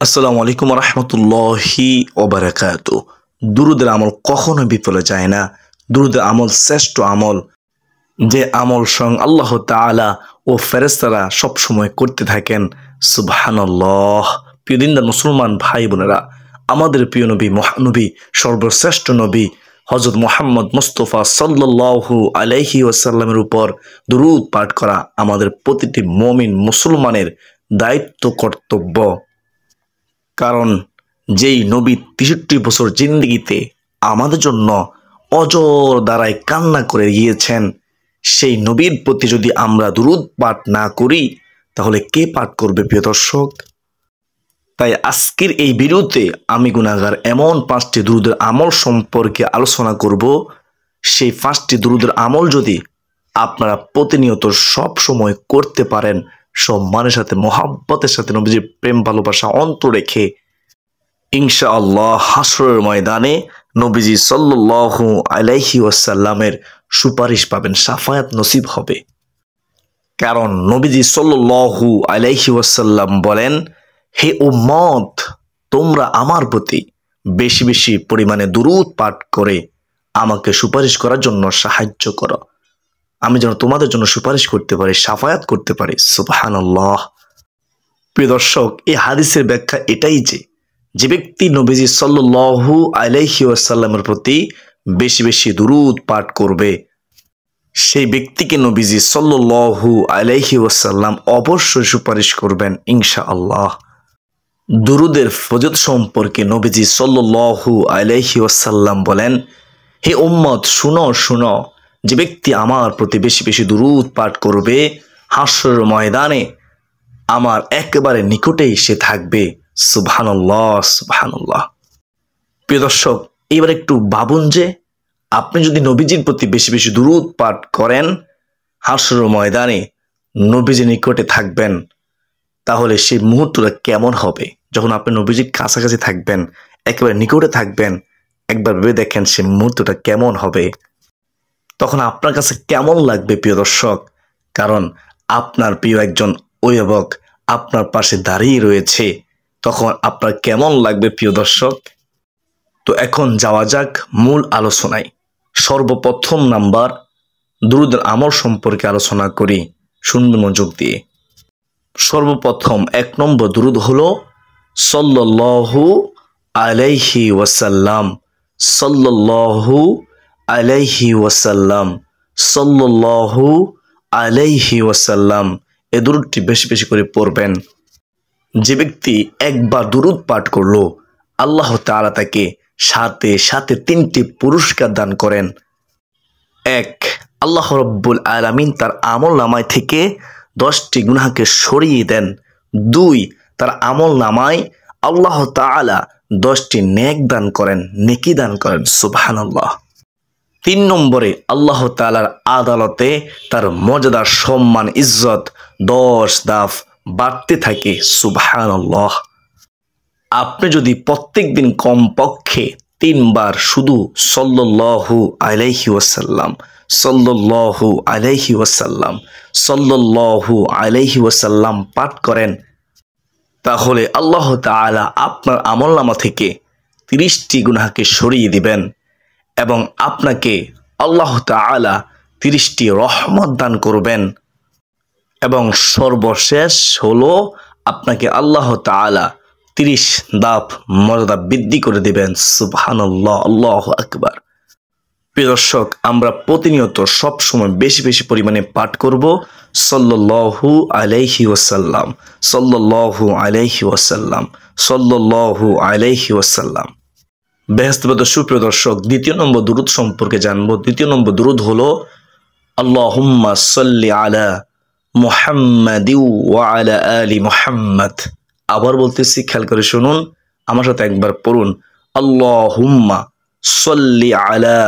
আসসালামু আলাইকুম রহমতুল্লাহি ওবারাকাতু। দুরুদের আমল কখনো বিফলে যায় না। দুরুদের আমল শ্রেষ্ঠ আমল, যে আমল স্বয়ং আল্লাহ তাআলা ও ফেরেশতারা সবসময় করতে থাকেন। সুবহানাল্লাহ। প্রিয় দিনদার মুসলমান ভাই বোনেরা, আমাদের প্রিয় নবী মহানবী সর্বশ্রেষ্ঠ নবী হযরত মুহাম্মদ মুস্তাফা সাল্লাল্লাহু আলাইহি ওয়াসাল্লামের উপর দুরূদ পাঠ করা আমাদের প্রতিটি মুমিন মুসলমানের দায়িত্ব কর্তব্য। কারণ যেই নবী ৬৩ বছর জিন্দেগিতে আমাদের জন্য অজর দ্বারাই কান্না করে গিয়েছেন, সেই নবীর প্রতি যদি আমরা দুরূদ পাঠ না করি তাহলে কে পাঠ করবে প্রিয় দর্শক? তাই আজকের এই ভিডিওতে আমি গুনাহগার এমন ৫টি দুরূদের আমল সম্পর্কে আলোচনা করব। সেই ৫টি দুরূদের আমল যদি আপনারা প্রতিনিয়ত সব সময় করতে পারেন, সম্মানের সাথে মহাব্বতের সাথে নবীজির প্রেম ভালোবাসা অন্তর রেখে, ইনশাআল্লাহ হাসরের ময়দানে নবীজি সাল্লাল্লাহু আলাইহি ওয়াসাল্লামের সুপারিশ পাবেন, শাফায়াত নসিব হবে। কারণ নবীজি সাল্লাল্লাহু আলাইহি ওয়াসাল্লাম বলেন, হে উম্মত, তোমরা আমার প্রতি বেশি বেশি পরিমাণে দুরূদ পাঠ করে আমাকে সুপারিশ করার জন্য সাহায্য করো, আমি যেন তোমাদের জন্য সুপারিশ করতে পারি, শাফায়াত করতে পারি। সুবহানাল্লাহ। প্রিয় দর্শক, এই হাদিসের ব্যাখ্যা এটাই যে ব্যক্তি নবীজি সাল্লাল্লাহু আলাইহি ওয়াসাল্লামের প্রতি বেশি বেশি দুরূদ পাঠ করবে, সেই ব্যক্তিকে নবীজি সাল্লাল্লাহু আলাইহি ওয়াসাল্লাম অবশ্যই সুপারিশ করবেন ইনশাআল্লাহ। দুরূদের ফজিলত সম্পর্কে নবীজি সাল্লাল্লাহু আলাইহি ওয়াসাল্লাম বলেন, হে উম্মত, শুনো শুনো, যে ব্যক্তি আমার প্রতি বেশি বেশি দুরূদ পাঠ করবে, হাসরের ময়দানে আমার একেবারে নিকটেই সে থাকবে। সুবহানাল্লাহ সুবহানাল্লাহ। প্রিয় দর্শক, এবার একটু ভাবুন যে আপনি যদি নবীজির প্রতি বেশি বেশি দুরূদ পাঠ করেন, হাসরের ময়দানে নবীজির নিকটে থাকবেন, তাহলে সেই মুহূর্তটা কেমন হবে? যখন আপনি নবীজির কাছাকাছি থাকবেন, একেবারে নিকটে থাকবেন, একবার ভেবে দেখেন সেই মুহূর্তটা কেমন হবে, তখন আপনার কাছে কেমন লাগবে প্রিয় দর্শক? কারণ আপনার প্রিয় একজন অভিভাবক আপনার পাশে দাঁড়িয়ে রয়েছে, তখন আপনার কেমন লাগবে প্রিয় দর্শক? তো এখন যাওয়া যাক মূল আলোচনায়। সর্বপ্রথম নাম্বার, দুরূদের আমল সম্পর্কে আলোচনা করি, শুনবেন মনোযোগ দিয়ে। সর্বপ্রথম ১ নম্বর দুরূদ হলো সাল্লাল্লাহু আলাইহি ওয়াসাল্লাম, সাল্লাল্লাহু আলাইহি ওয়াসাল্লাম, সাল্লাল্লাহু আলাইহি ওয়াসাল্লাম। এই দুরূদটি বেশি বেশি করে পড়বেন। যে ব্যক্তি একবার দুরূদ পাঠ করলো, আল্লাহ তাআলা তাকে সাথে সাথে ৩টি পুরস্কার দান করেন। ১, আল্লাহ রাব্বুল আলামিন তার আমল নামায় থেকে 10টি গুনাহকে সরিয়ে দেন। ২, তার আমল নামায় আল্লাহ তাআলা 10টি নেক দান করেন, নেকি দান করেন। সুবহানাল্লাহ। ৩ নম্বরে, আল্লাহ তাআলার আদালতে তার মর্যাদা, সম্মান, ইজ্জত 10 ধাপ বাড়তে থাকে। সুবহানাল্লাহ। আপনি যদি প্রত্যেক দিন কমপক্ষে ৩ বার শুধু সাল্লাল্লাহু আলাইহি ওয়াসাল্লাম, সাল্লাল্লাহু আলাইহি ওয়াসাল্লাম, সাল্লাল্লাহু আলাইহি ওয়াসাল্লাম পাঠ করেন, তাহলে আল্লাহ তাআলা আপনার আমলনামা থেকে 30টি গুনাহকে সরিয়ে দিবেন এবং আপনাকে আল্লাহ তাআলা 30টি রহমত দান করবেন। এবং সর্বশেষ হলো, আপনাকে আল্লাহ তাআলা 30 ধাপ মর্যাদা বৃদ্ধি করে দিবেন। সুবহানাল্লাহ, আল্লাহু আকবার। প্রিয় দর্শক, আমরা প্রতিনিয়ত সব সময় বেশি বেশি পরিমাণে পাঠ করব সাল্লাল্লাহু আলাইহি ওয়াসাল্লাম, সাল্লাল্লাহু আলাইহি ওয়াসাল্লাম, সাল্লাল্লাহু আলাইহি ওয়াসাল্লাম। বেহেশতবাদী সুপ্রিয় দর্শক, ২য় নম্বর দুরূদ সম্পর্কে জানবো। ২য় নম্বর দুরূদ হলো আল্লাহুম্মা সাল্লি আলা মুহাম্মাদি ওয়া আলা আলি মুহাম্মাদ। আবার বলতেছি, খেয়াল করে শুনুন, আমার সাথে একবার পড়ুন, আল্লাহুম্মা সাল্লি আলা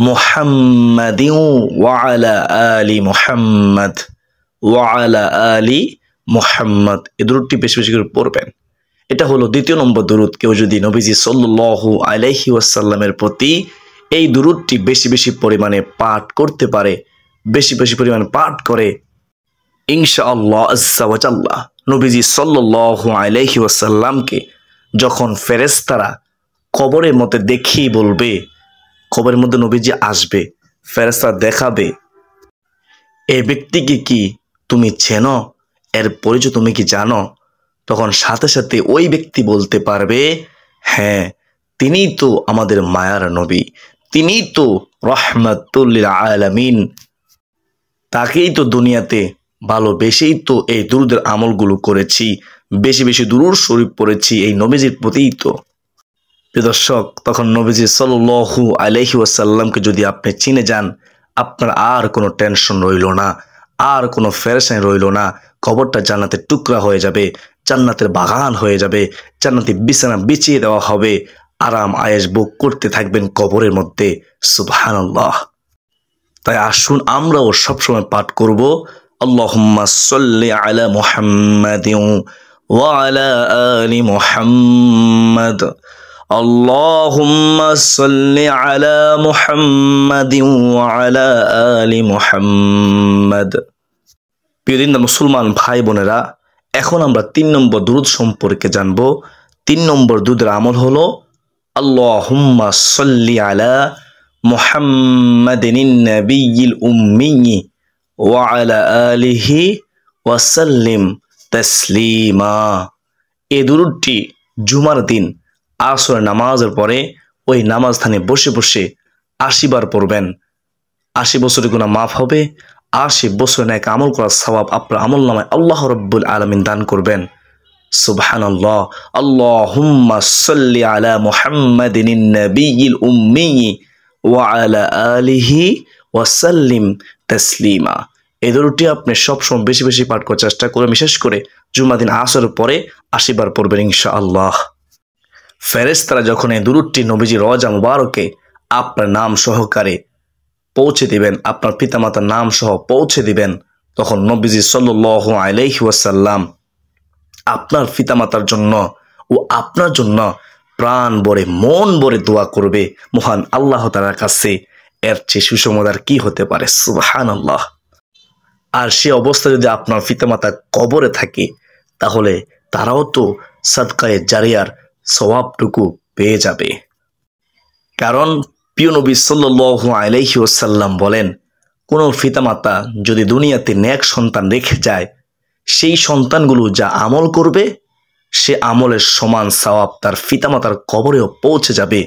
মুহাম্মাদি ওয়া আলা আলি মুহাম্মাদ ওয়া আলা আলি মুহাম্মাদ। এই দুরূদটি বেশি বেশি করে পড়বেন। এটা হলো ২য় নম্বর দুরূদ। কেউ যদি নবীজি সাল্লাল্লাহু আলাইহি ওয়াসাল্লামের প্রতি এই দুরূদটি বেশি বেশি পরিমাণে পাঠ করতে পারে, বেশি বেশি পরিমাণে পাঠ করে, ইনশাআল্লাহ আজ্জা ওয়া জাল্লা নবীজি সাল্লাল্লাহু আলাইহি ওয়াসাল্লামকে যখন ফেরেশতারা কবরের মধ্যে দেখিয়ে বলবে, কবরের মধ্যে নবীজি আসবে, ফেরেশতা দেখাবে, এই ব্যক্তিকে কি তুমি চেনো, এর পরিচয় তুমি কি জানো? তখন সাথে সাথে ওই ব্যক্তি বলতে পারবে, হ্যাঁ, তিনিই তো আমাদের মায়ার নবী, তিনিই তো রাহমাতুল লিল আলামিন, তাকেই তো দুনিয়াতে ভালোবেসেই তো এই দুরূদের আমলগুলো করেছি, বেশি বেশি দুরূদ শরীফ পড়েছি এই নবীজির প্রতিই তো। প্রিয় দর্শক, তখন নবীজি সাল্লাল্লাহু আলাইহি ওয়াসাল্লামকে যদি আপনি চিনে যান, আপনার আর কোনো টেনশন রইল না, আর কোনো পেরেশানি রইল না। কবরটা জান্নাতের টুকরা হয়ে যাবে, জান্নাতের বাগান হয়ে যাবে, জান্নাতি বিছানা বিছিয়ে দেওয়া হবে, আরাম আয়েশ ভোগ করতে থাকবেন কবরের মধ্যে। সুবহানাল্লাহ। তাই আসুন আমরাও সবসময় পাঠ করব, আল্লাহুম্মা সাল্লি আলা মুহাম্মাদিন ওয়া আলা আলি মুহাম্মাদ, আল্লাহুম্মা সাল্লি আলা মুহাম্মাদিন ওয়া আলা আলি মুহাম্মাদ। প্রিয় দিনদার মুসলমান ভাই বোনেরা, এখন আমরা 3 নম্বর দুরূদ সম্পর্কে জানব। 3 নম্বর দুরূদের আমল হলো আল্লাহুম্মা সাল্লি আলা মুহাম্মাদিন নাবিয়্যিল উম্মি ওয়া আলা আলিহি ওয়া সাল্লিম তাসলিমা। এই দুরূদটি জুমার দিন আসরের নামাজের পরে ওই নামাজস্থানে বসে বসে 80 বার পড়বেন। 80 বছরের গুনাহ মাফ হবে, 80 বছর নেক আমল করার সওয়াব আপনার আমলনামায় আল্লাহ রাব্বুল আলামিন দান করবেন। সুবহানাল্লাহ। আল্লাহুম্মা সাল্লি আলা মুহাম্মাদিন নাবিয়্যিল উম্মি ওয়া আলা আলিহি ওয়া সাল্লিম তাসলিমা। এই দুরূদটি আপনি সবসময় বেশি বেশি পাঠ করার চেষ্টা করবেন, বিশেষ করে জুমার দিন আসরের পরে 80 বার পড়বেন ইনশাআল্লাহ। ফেরেশতারা যখন এই দুরূদটি নবীজির রওজা মুবারকে আপনার নাম সহকারে পৌঁছে দিবেন, আপনার পিতামাতার নাম সহ পৌঁছে দিবেন, তখন নবীজি সাল্লাল্লাহু আলাইহি ওয়াসাল্লাম আপনার পিতামাতার জন্য ও আপনার জন্য প্রাণ ভরে মন ভরে দোয়া করবে মহান আল্লাহ তাআলার কাছে। এর চেয়ে সুসমাচার কি হতে পারে? সুবহানাল্লাহ। আর সে অবস্থা যদি আপনার পিতামাতা কবরে থাকে, তাহলে তারাও তো সাদকায়ে জারিয়ার সওয়াবটুকু পেয়ে যাবে। কারণ প্রিয় নবী সাল্লাল্লাহু আলাইহি ওয়াসাল্লাম বলেন, কোনো পিতামাতা যদি দুনিয়াতে নেক সন্তান রেখে যায়, সেই সন্তানগুলো যা আমল করবে সে আমলের সমান সওয়াব তার পিতামাতার কবরেও পৌঁছে যাবে।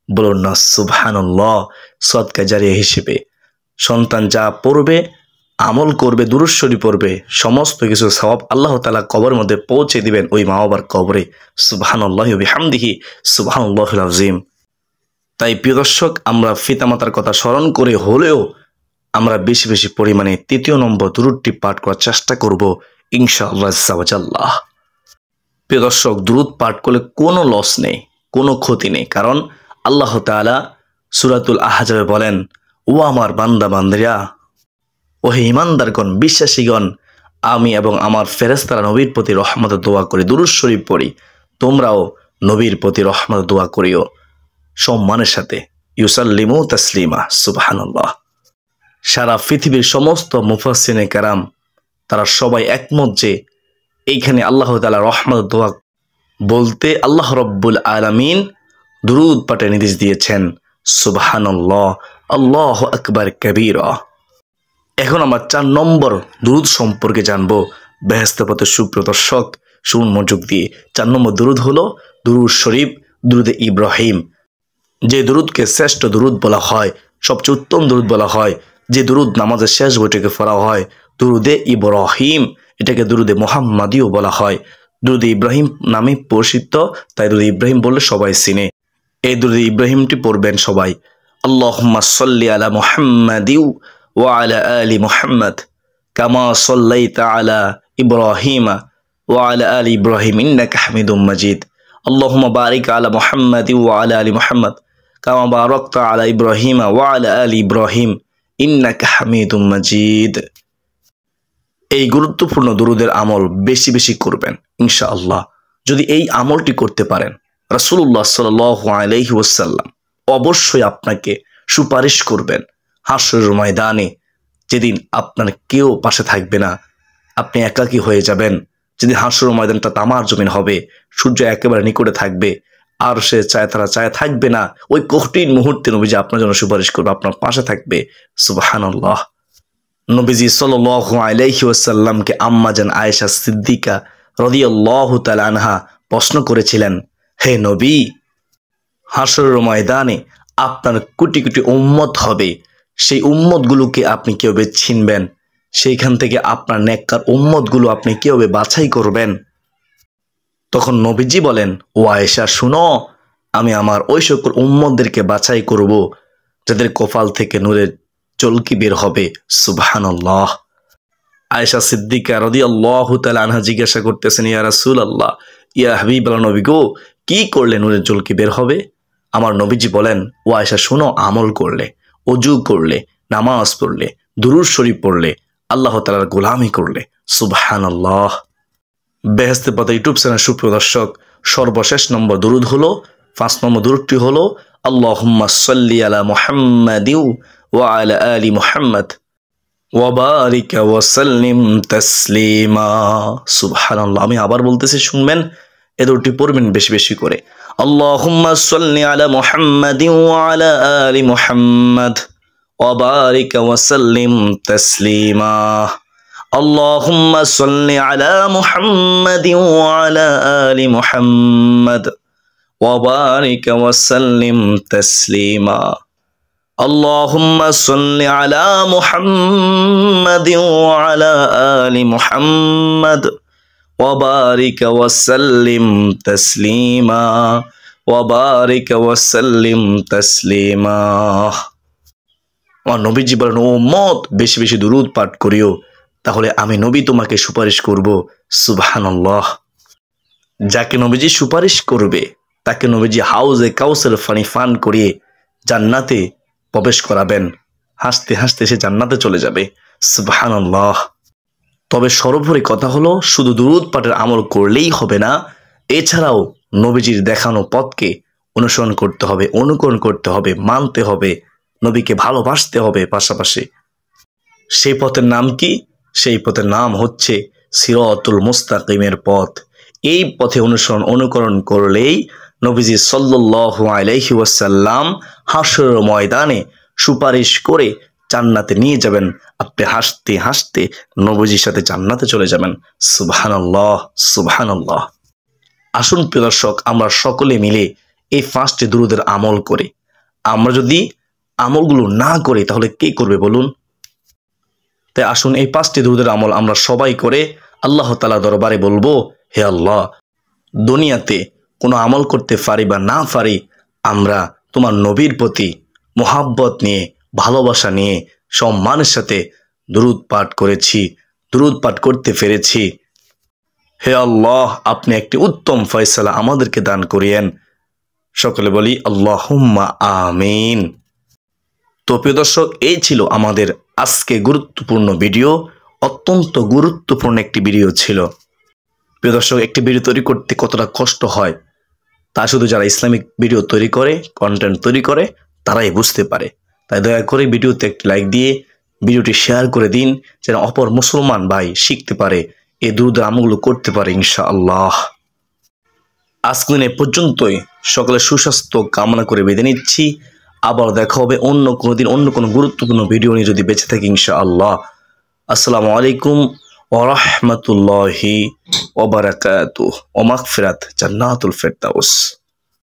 বলুন না সুবহানাল্লাহ। সদকা জারিয়া হিসেবে সন্তান যা পড়বে, আমল করবে, দুরূদ শরীফ পড়বে, সমস্ত কিছু সওয়াব আল্লাহ তাআলা কবরের মধ্যে পৌঁছে দিবেন ওই মা বাবার কবরে। সুবহানাল্লাহি ওয়া বিহামদিহি সুবহানাল্লাহিল আযীম। তাই প্রিয় দর্শক, আমরা পিতামাতার কথা স্মরণ করে হলেও আমরা বেশি বেশি পরিমাণে 3 নম্বর দুরূদটি পাঠ করার চেষ্টা করব ইনশাআল্লাহ আযাল্লাহ। প্রিয় দর্শক, দুরূদ পাঠ করলে কোনো লস নেই, কোনো ক্ষতি নেই। কারণ আল্লাহ তাআলা সূরাতুল আহজাবে বলেন, ও আমার বান্দা বান্দিরা, ও হে ঈমানদারগণ, বিশ্বাসীগণ, আমি এবং আমার ফেরেশতারা নবীর প্রতি রহমতের দোয়া করি, দুরূদ শরীফ পড়ি, তোমরাও নবীর প্রতি রহমতের দোয়া করিও সম্মানের সাথে। ইউসাল্লিমু তাসলিমা। সুবহানাল্লাহ। সারা পৃথিবীর সমস্ত মুফাসসিরিনে কেরাম তারা সবাই একমত যে এইখানে আল্লাহ তাআলা রহমতের দোয়া বলতে আল্লাহ রাব্বুল আলামিন দুরূদ পাঠের নির্দেশ দিয়েছেন। সুবহানাল্লাহ, আল্লাহু আকবার কাবীরা। এখন আমরা 4 নম্বর দুরূদ সম্পর্কে জানবো। বেহেশতের পথে সুপ্রিয় দর্শক, শুনুন মনোযোগ দিয়ে। 4 নম্বর দুরূদ হলো দুরূদ শরীফ, দুরূদে ইব্রাহিম। যে দুরূদকে শ্রেষ্ঠ দুরূদ বলা হয়, সবচেয়ে উত্তম দুরূদ বলা হয়, যে দুরূদ নামাজের শেষ বৈঠকে পড়া হয়, দুরূদে ইব্রাহিম। এটাকে দুরূদে মুহাম্মাদিও বলা হয়। দুরূদে ইব্রাহিম নামে পরিচিত, তাই দুরূদে ইব্রাহিম বললে সবাই চিনে। এই দুরূদে ইব্রাহিমটি পড়বেন সবাই। আল্লাহুম্মা সাল্লি আলা মুহাম্মাদি ওয়া আলা আলি মুহাম্মাদ কামা সাল্লাইতা আলা ইব্রাহিমা ওয়া আলা আলি ইব্রাহিম ইন্নাকা হামিদুম মাজিদ। আল্লাহুম্মা বারিক আলা মুহাম্মাদি ওয়া আলা আলি মুহাম্মাদ কামা বারাকতা আলা ইব্রাহিমা ওয়া আলা আলি ইব্রাহিম ইন্নাকা হামিদুম মাজিদ। এই গুরুত্বপূর্ণ দুরূদের আমল বেশি বেশি করবেন ইনশাআল্লাহ। যদি এই আমলটি করতে পারেন, রাসূলুল্লাহ সাল্লাল্লাহু আলাইহি ওয়াসাল্লাম অবশ্যই আপনাকে সুপারিশ করবেন হাশরের ময়দানে, যেদিন আপনার কেউ পাশে থাকবে না, আপনি একাকী হয়ে যাবেন। যেদিন হাসর ময়দানটা তামার জমিন হবে, সূর্য একেবারে নিকটে থাকবে, আর সে তারা চায় থাকবে না, ওই কঠিন মুহূর্তে নবীজি আপনার জন্য সুপারিশ করবে, আপনার পাশে থাকবে। সুবহানাল্লাহ। নবীজি সাল্লাল্লাহু আলাইহি ওয়াসাল্লামকে আম্মাজান আয়েশা সিদ্দিকা রাদিয়াল্লাহু তাআলা আনহা প্রশ্ন করেছিলেন, হে নবী, হাসরের ময়দানে আপনার কোটি কোটি উম্মত হবে, সেই উম্মতগুলোকে আপনি কিভাবে চিনবেন? সেইখান থেকে আপনার নেককার উম্মতগুলো আপনি কিভাবে বাছাই করবেন? তখন নবীজি বলেন, ও আয়েশা শুনো, আমি আমার ওই সকল উম্মতদেরকে বাছাই করব যাদের কপাল থেকে নূরের চলকি বের হবে। সুবহানাল্লাহ। আয়েশা সিদ্দিকা রাদিয়াল্লাহু তাআলা আনহা জিজ্ঞাসা করতেছেন, ইয়া রাসূলুল্লাহ, ইয়া হাবিবাল্লাহ, নবী গো, কি করলে নূরের চলকি বের হবে? আমার নবীজি বলেন, ও আয়েশা শুনো, আমল করলে, ওযু করলে, নামাজ পড়লে, দুরূদ শরীফ পড়লে, আল্লাহ তাআলার গোলামি করলে। সুবহানাল্লাহ। বেহেশতের পথে ইউটিউব চ্যানেল সুপ্রিয় দর্শক, সর্বশেষ নম্বর দুরূদ হলো, 5 নম্বর দুরূদটি হলো আল্লাহুম্মা সাল্লি আলা মুহাম্মাদিন ওয়া আলা আলি মুহাম্মাদ ওয়া বারিক ওয়া সাল্লিম তাসলিমা। সুবহানাল্লাহ। আমি আবার বলতেছি, শুনবেন, এ দুটি পড়বেন বেশি বেশি করে। আল্লাহুম্মা সাল্লি আলা মুহাম্মাদিন ওয়া আলা আলি মুহাম্মাদ ওয়া বারিক ওয়া সাল্লিম তাসলিমা। اللهم صل على محمد وعلى آل محمد وبارك وسلم تسليما. اللهم صل على محمد وعلى آل محمد وبارك وسلم تسليما وبارك وسلم تسليما. নবীজি বলেন, ও উম্মত, বেশি বেশি দুরূদ পাঠ করিও, তাহলে আমি নবী তোমাকে সুপারিশ করব। সুবহানাল্লাহ। যাকে নবীজি সুপারিশ করবে তাকে নবীজি হাউজে কাউসার পানি পান করিয়ে জান্নাতে প্রবেশ করাবেন। হাসতে হাসতে সে জান্নাতে চলে যাবে। সুবহানাল্লাহ। তবে সর্বোপরি কথা হলো, শুধু দুরূদ পাঠের আমল করলেই হবে না, এছাড়াও নবীজির দেখানো পথকে অনুসরণ করতে হবে, অনুকরণ করতে হবে, মানতে হবে, নবীকে ভালোবাসতে হবে। পাশাপাশি সেই পথের নাম কি? সেই পথের নাম হচ্ছে সিরাতুল মুস্তাকিমের পথ। এই পথে অনুকরণ করলেই নবীজি সাল্লাল্লাহু আলাইহি ওয়াসাল্লাম হাসরের ময়দানে সুপারিশ করে জান্নাতে নিয়ে যাবেন। আপনি হাসতে হাসতে নবীজির সাথে জান্নাতে চলে যাবেন। সুবহানাল্লাহ, সুবহানাল্লাহ। আসুন প্রিয় দর্শক, আমরা সকলে মিলে এই 5টি দুরূদের আমল করি। আমরা যদি আমলগুলো না করি তাহলে কে করবে বলুন? তাই আসুন এই 5টি দুরূদের আমল আমরা সবাই করে আল্লাহ তাআলা দরবারে বলবো, হে আল্লাহ, দুনিয়াতে কোনো আমল করতে পারি বা না পারি, আমরা তোমার নবীর প্রতি মোহাব্বত নিয়ে, ভালোবাসা নিয়ে, সম্মানের সাথে দুরূদ পাঠ করেছি, দুরূদ পাঠ করতে পেরেছি। হে আল্লাহ, আপনি একটি উত্তম ফয়সালা আমাদেরকে দান করিয়েন। সকলে বলি আল্লাহুম্মা আমিন। তো প্রিয় দর্শক, এই ছিল আমাদের আজকে গুরুত্বপূর্ণ ভিডিও। অত্যন্ত গুরুত্বপূর্ণ একটি ভিডিও ছিল। প্রিয় দর্শক, একটি ভিডিও তৈরি করতে কতটা কষ্ট হয় তা শুধু যারা ইসলামিক ভিডিও তৈরি করে, কন্টেন্ট তৈরি করে, তারাই বুঝতে পারে। তাই দয়া করে ভিডিওতে একটি লাইক দিয়ে ভিডিওটি শেয়ার করে দিন, যেন অপর মুসলমান ভাই শিখতে পারে, এই দুরূদের আমলগুলো করতে পারে ইনশাআল্লাহ। আজকে দিন এ পর্যন্তই। সকলের সুস্বাস্থ্য কামনা করে বিদায় নিচ্ছি। আবার দেখা হবে অন্য কোনো দিন, অন্য কোনো গুরুত্বপূর্ণ ভিডিও নিয়ে যদি বেঁচে থাকি ইনশাআল্লাহ। আসসালামু আলাইকুম ওয়া রাহমাতুল্লাহি ওয়া বারাকাতুহু ওয়া মাগফিরাত জান্নাতুল ফিরদাউস।